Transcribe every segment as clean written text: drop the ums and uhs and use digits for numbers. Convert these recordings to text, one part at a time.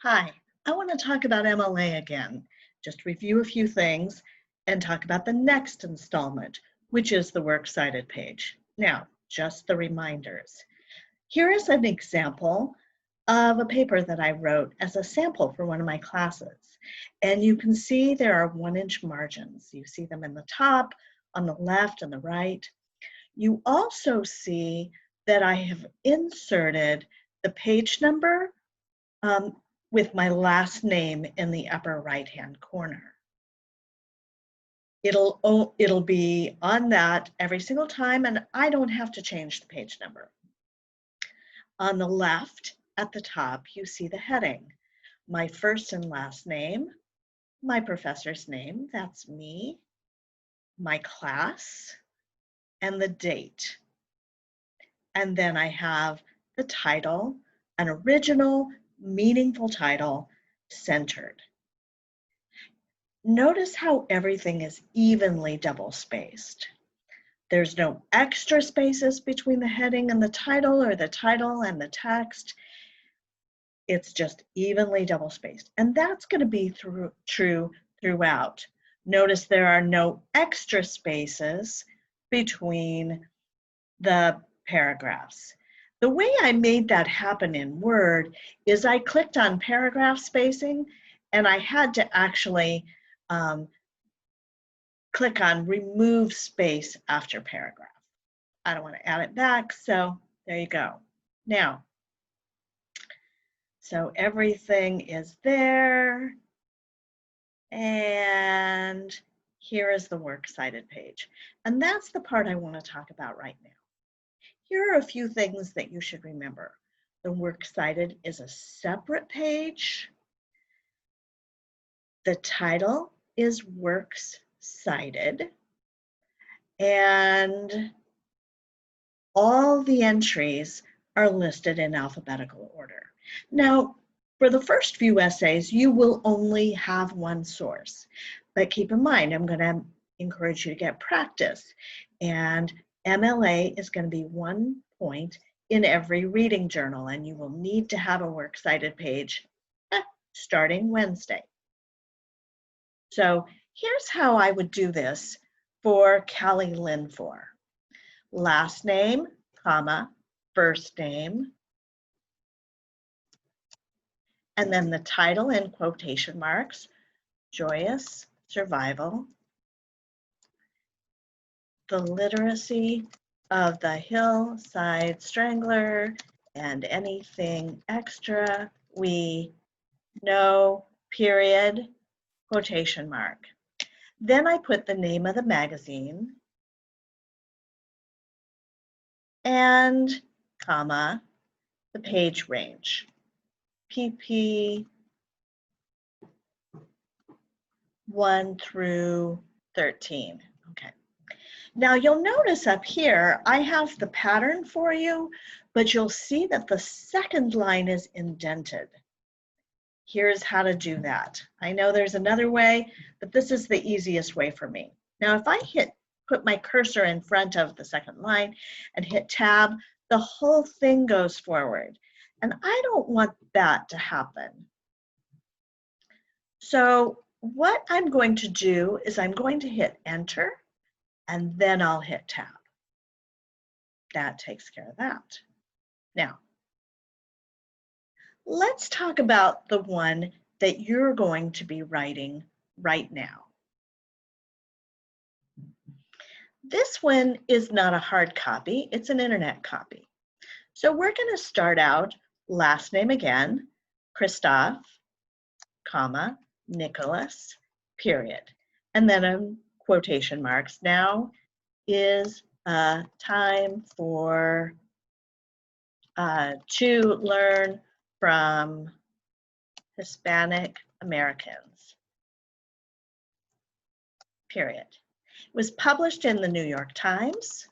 Hi, I want to talk about MLA again, just review a few things and talk about the next installment, which is the Works Cited page. Now, just the reminders. Here is an example of a paper that I wrote as a sample for one of my classes. And you can see there are 1-inch margins. You see them in the top, on the left, and the right. You also see that I have inserted the page number with my last name in the upper right-hand corner. It'll be on that every single time, and I don't have to change the page number. On the left at the top, you see the heading, my first and last name, my professor's name, that's me, my class, and the date. And then I have the title, an original, meaningful title, centered. Notice how everything is evenly double-spaced. There's no extra spaces between the heading and the title or the title and the text. It's just evenly double-spaced. And that's going to be true throughout. Notice there are no extra spaces between the paragraphs. The way I made that happen in Word is I clicked on paragraph spacing and I had to actually click on remove space after paragraph. I don't want to add it back, so there you go. Now, so everything is there, and here is the Works Cited page. And that's the part I want to talk about right now. Here are a few things that you should remember. The Works Cited is a separate page. The title is Works Cited, and all the entries are listed in alphabetical order. Now, for the first few essays, you will only have one source, but keep in mind, I'm going to encourage you to get practice, and MLA is going to be 1 point in every reading journal, and you will need to have a Works Cited page starting Wednesday. So here's how I would do this for Callie Linfor. Last name, comma, first name, and then the title in quotation marks, Joyous Survival, the literacy of the Hillside Strangler, and anything extra we know, period, quotation mark. Then I put the name of the magazine and comma, the page range, pp 1 through 13. Okay. Now you'll notice up here, I have the pattern for you, but you'll see that the second line is indented. Here's how to do that. I know there's another way, but this is the easiest way for me. Now, if I put my cursor in front of the second line and hit tab, the whole thing goes forward. And I don't want that to happen. So what I'm going to do is I'm going to hit enter and then I'll hit tab. That takes care of that. Now, let's talk about the one that you're going to be writing right now. This one is not a hard copy, it's an internet copy. So we're going to start out last name again, Christoph, comma, Nicholas, period. And then quotation marks. Now is time for to learn from Hispanic Americans, period. It was published in the New York Times.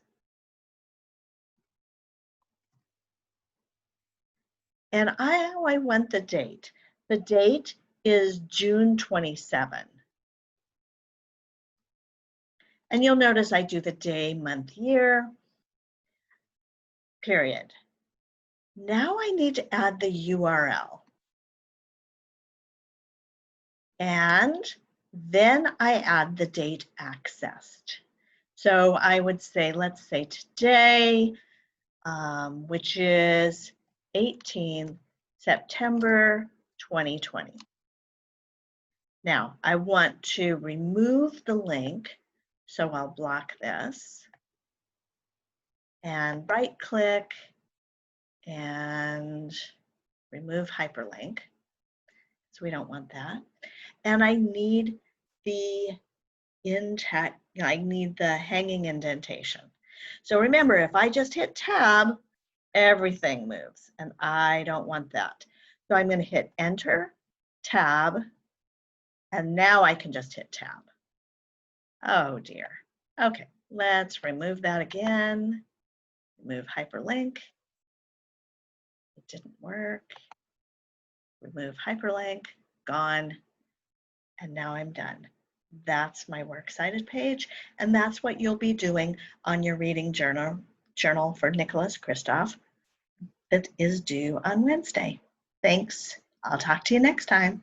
And I want the date. The date is June 27. And you'll notice I do the day, month, year, period. Now I need to add the URL. And then I add the date accessed. So I would say, let's say today, which is 18 September 2020. Now I want to remove the link, so I'll block this and right click and remove hyperlink. So we don't want that. And I need the I need the hanging indentation. So remember, if I just hit tab, everything moves, and I don't want that. So I'm going to hit enter, tab, and now I can just hit tab. Oh dear. Okay, let's remove that again. Remove hyperlink. It didn't work. Remove hyperlink, gone, and now I'm done. That's my Works Cited page, and that's what you'll be doing on your reading journal for Nicholas Kristof that is due on Wednesday. Thanks. I'll talk to you next time.